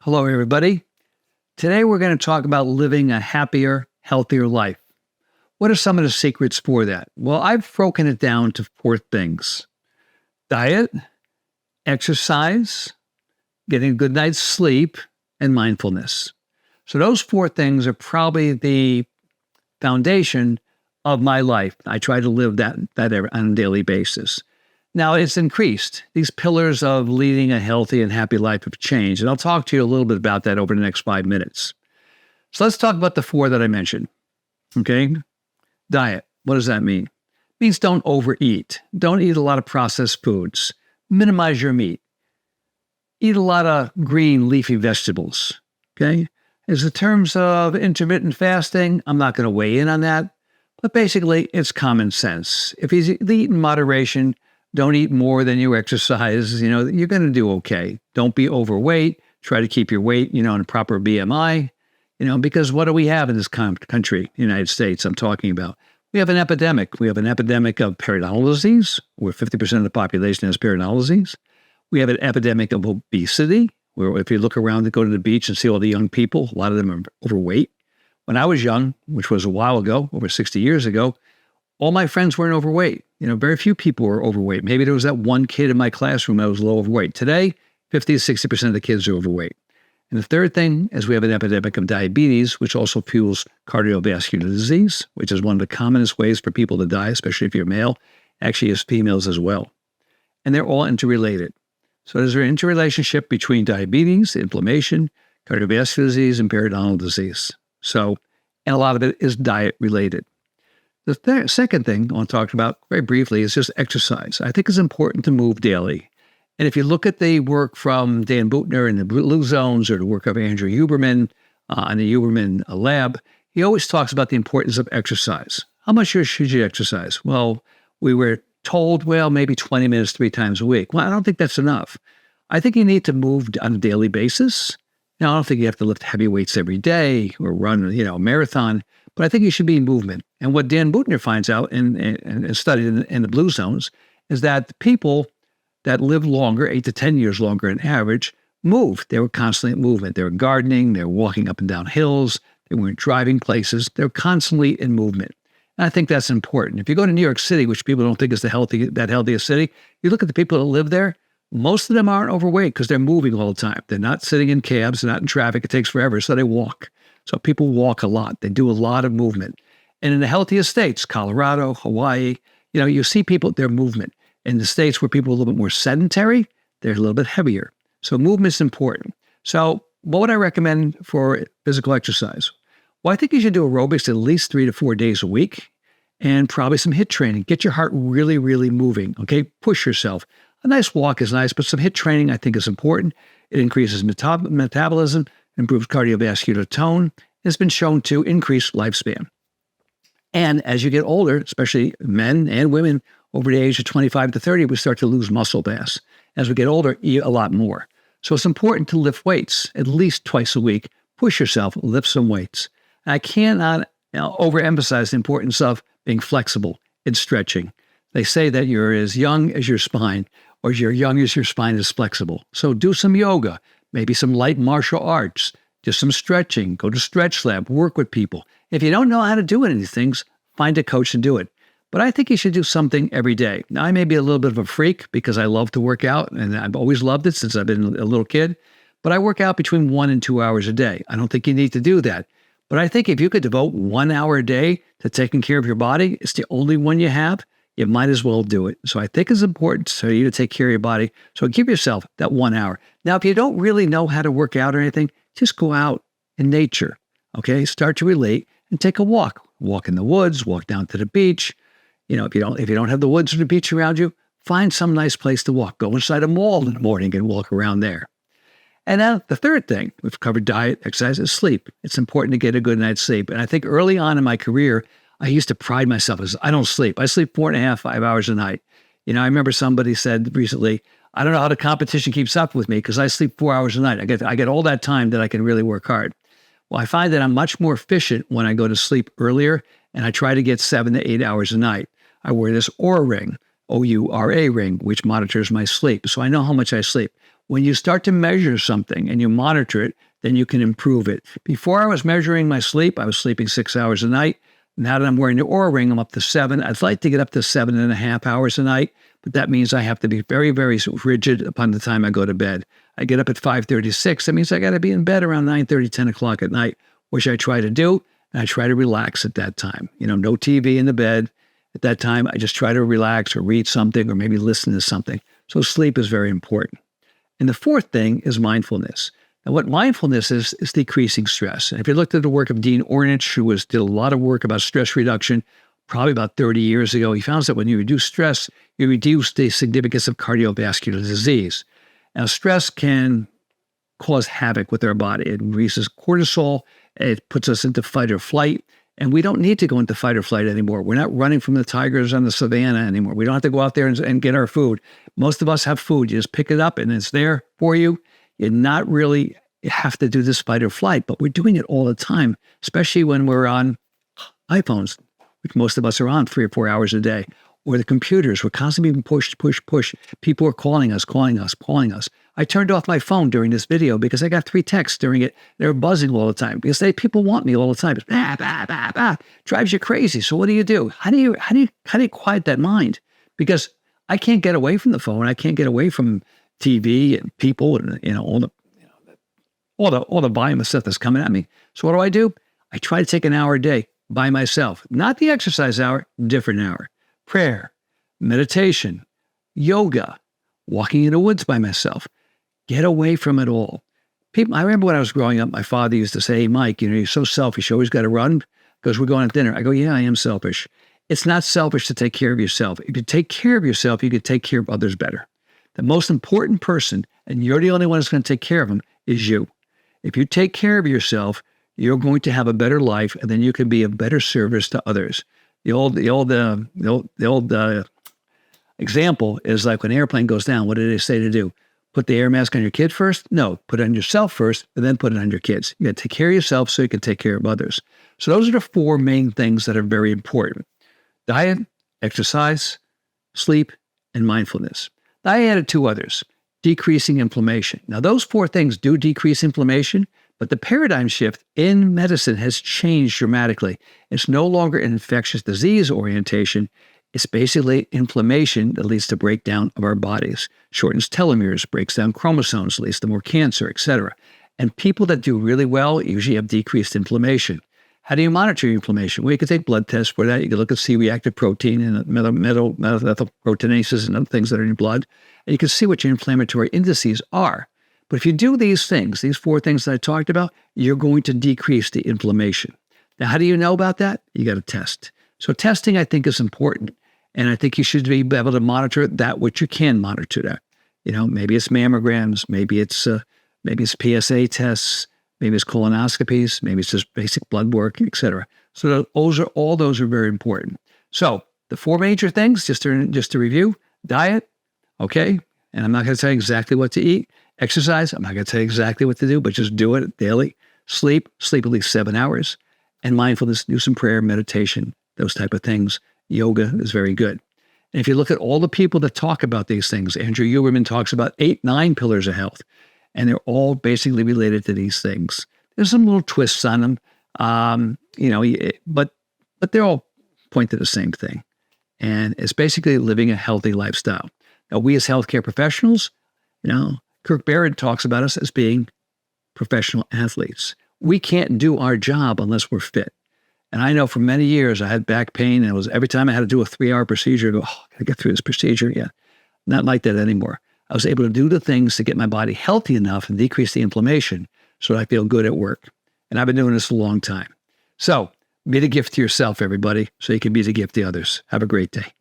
Hello, everybody. Today, we're going to talk about living a happier, healthier life. What are some of the secrets for that? Well, I've broken it down to 4 things: diet, exercise, getting a good night's sleep, and mindfulness. So, those 4 things are probably the foundation of my life. I try to live that on a daily basis. Now, it's increased. These pillars of leading a healthy and happy life have changed. And I'll talk to you a little bit about that over the next 5 minutes. So let's talk about the 4 that I mentioned. Okay. Diet. What does that mean? It means don't overeat. Don't eat a lot of processed foods. Minimize your meat. Eat a lot of green leafy vegetables. Okay. As in terms of intermittent fasting, I'm not going to weigh in on that. But basically, it's common sense. If you eat in moderation, don't eat more than you exercise. You're going to do okay. Don't be overweight. Try to keep your weight, in a proper BMI, because what do we have in this country, United States, I'm talking about? We have an epidemic. We have an epidemic of periodontal disease, where 50% of the population has periodontal disease. We have an epidemic of obesity, where if you look around and go to the beach and see all the young people, a lot of them are overweight. When I was young, which was a while ago, over 60 years ago, all my friends weren't overweight. Very few people were overweight. Maybe there was that one kid in my classroom that was a little overweight. Today, 50 to 60% of the kids are overweight. And the third thing is we have an epidemic of diabetes, which also fuels cardiovascular disease, which is one of the commonest ways for people to die, especially if you're male, actually as females as well. And they're all interrelated. So there's an interrelationship between diabetes, inflammation, cardiovascular disease, and periodontal disease. And a lot of it is diet related. The second thing I want to talk about very briefly is just exercise. I think it's important to move daily. And if you look at the work from Dan Buettner in the Blue Zones or the work of Andrew Huberman in the Huberman Lab, he always talks about the importance of exercise. How much should you exercise? Well, we were told, maybe 20 minutes 3 times a week. Well, I don't think that's enough. I think you need to move on a daily basis. Now, I don't think you have to lift heavy weights every day or run, a marathon. But I think you should be in movement. And what Dan Buettner finds out and studied in the Blue Zones is that the people that live longer, 8 to 10 years longer on average, moved. They were constantly in movement. They were gardening. They were walking up and down hills. They weren't driving places. They were constantly in movement. And I think that's important. If you go to New York City, which people don't think is that healthiest city, you look at the people that live there, most of them aren't overweight because they're moving all the time. They're not sitting in cabs. They're not in traffic. It takes forever, so they walk. So people walk a lot. They do a lot of movement. And in the healthiest states, Colorado, Hawaii, you see people, their movement. In the states where people are a little bit more sedentary, they're a little bit heavier. So movement's important. So what would I recommend for physical exercise? Well, I think you should do aerobics at least 3 to 4 days a week and probably some HIIT training. Get your heart really, really moving, okay? Push yourself. A nice walk is nice, but some HIIT training I think is important. It increases metabolism, improves cardiovascular tone. It's been shown to increase lifespan. And as you get older, especially men and women over the age of 25 to 30, we start to lose muscle mass. As we get older, eat a lot more. So it's important to lift weights at least twice a week. Push yourself, lift some weights. And I cannot overemphasize the importance of being flexible and stretching. They say that you're as young as your spine, or you're young as your spine is flexible. So do some yoga, maybe some light martial arts, just some stretching, go to Stretch Lab, work with people. If you don't know how to do any of these things, find a coach and do it. But I think you should do something every day. Now, I may be a little bit of a freak because I love to work out, and I've always loved it since I've been a little kid. But I work out between 1 and 2 hours a day. I don't think you need to do that. But I think if you could devote 1 hour a day to taking care of your body, it's the only one you have, you might as well do it. So I think it's important for you to take care of your body. So give yourself that 1 hour. Now, if you don't really know how to work out or anything, just go out in nature, okay? Start to relate and take a walk. Walk in the woods, walk down to the beach. If you don't have the woods or the beach around you, find some nice place to walk. Go inside a mall in the morning and walk around there. And now the third thing, we've covered diet, exercise, is sleep. It's important to get a good night's sleep. And I think early on in my career, I used to pride myself as I don't sleep. I sleep 4.5, 5 hours a night. I remember somebody said recently, I don't know how the competition keeps up with me because I sleep 4 hours a night. I get all that time that I can really work hard. Well, I find that I'm much more efficient when I go to sleep earlier, and I try to get 7 to 8 hours a night. I wear this Oura ring, O-U-R-A ring, which monitors my sleep. So I know how much I sleep. When you start to measure something and you monitor it, then you can improve it. Before I was measuring my sleep, I was sleeping 6 hours a night. Now that I'm wearing the Oura Ring, I'm up to 7. I'd like to get up to 7.5 hours a night, but that means I have to be very, very rigid upon the time I go to bed. I get up at 5:36. That means I got to be in bed around 9:30, 10 o'clock at night, which I try to do. And I try to relax at that time. No TV in the bed. At that time, I just try to relax or read something or maybe listen to something. So sleep is very important. And the fourth thing is mindfulness. Now, what mindfulness is decreasing stress. And if you looked at the work of Dean Ornish, who did a lot of work about stress reduction, probably about 30 years ago, he found that when you reduce stress, you reduce the significance of cardiovascular disease. Now, stress can cause havoc with our body. It increases cortisol. It puts us into fight or flight. And we don't need to go into fight or flight anymore. We're not running from the tigers on the savannah anymore. We don't have to go out there and get our food. Most of us have food. You just pick it up and it's there for you. You're not really have to do this fight or flight, but we're doing it all the time, especially when we're on iPhones, which most of us are on 3 or 4 hours a day, or the computers. We're constantly being pushed. People are calling us. I turned off my phone during this video because I got 3 texts during it. They were buzzing all the time because people want me all the time. It's bah, bah, bah, bah. Drives you crazy. So what do? How do you quiet that mind? Because I can't get away from the phone. I can't get away from TV and people and all the volume of stuff that's coming at me. So what do? I try to take an hour a day by myself, not the exercise hour, different hour. Prayer, meditation, yoga, walking in the woods by myself. Get away from it all. I remember when I was growing up, my father used to say, "Hey, Mike, you're so selfish. You always got to run because we're going to dinner." I go, "Yeah, I am selfish." It's not selfish to take care of yourself. If you take care of yourself, you can take care of others better. The most important person, and you're the only one that's going to take care of them, is you. If you take care of yourself, you're going to have a better life, and then you can be of better service to others. The old example is like when an airplane goes down, what do they say to do? Put the air mask on your kid first? No, put it on yourself first, and then put it on your kids. You got to take care of yourself so you can take care of others. So those are the 4 main things that are very important: diet, exercise, sleep, and mindfulness. I added 2 others: decreasing inflammation. Now, those 4 things do decrease inflammation, but the paradigm shift in medicine has changed dramatically. It's no longer an infectious disease orientation. It's basically inflammation that leads to breakdown of our bodies, shortens telomeres, breaks down chromosomes, leads to more cancer, etc. And people that do really well usually have decreased inflammation. How do you monitor your inflammation? Well, you can take blood tests for that. You can look at C-reactive protein and methylproteinases and other things that are in your blood, and you can see what your inflammatory indices are. But if you do these things, these 4 things that I talked about, you're going to decrease the inflammation. Now, how do you know about that? You got to test. So testing, I think, is important. And I think you should be able to monitor that which you can monitor that. Maybe it's mammograms, maybe it's PSA tests, maybe it's colonoscopies, maybe it's just basic blood work, etc. So all those are very important. So the 4 major things, just to review: diet, okay, and I'm not going to tell you exactly what to eat. Exercise, I'm not going to tell you exactly what to do, but just do it daily. Sleep at least 7 hours. And mindfulness, do some prayer, meditation, those type of things. Yoga is very good. And if you look at all the people that talk about these things, Andrew Huberman talks about 8, 9 pillars of health, and they're all basically related to these things. There's some little twists on them, but they're all point to the same thing. And it's basically living a healthy lifestyle. Now, we as healthcare professionals, Kirk Barrett talks about us as being professional athletes. We can't do our job unless we're fit. And I know for many years I had back pain, and it was every time I had to do a 3-hour procedure, I go, I gotta get through this procedure. Yeah, not like that anymore. I was able to do the things to get my body healthy enough and decrease the inflammation so that I feel good at work. And I've been doing this a long time. So be the gift to yourself, everybody, so you can be the gift to others. Have a great day.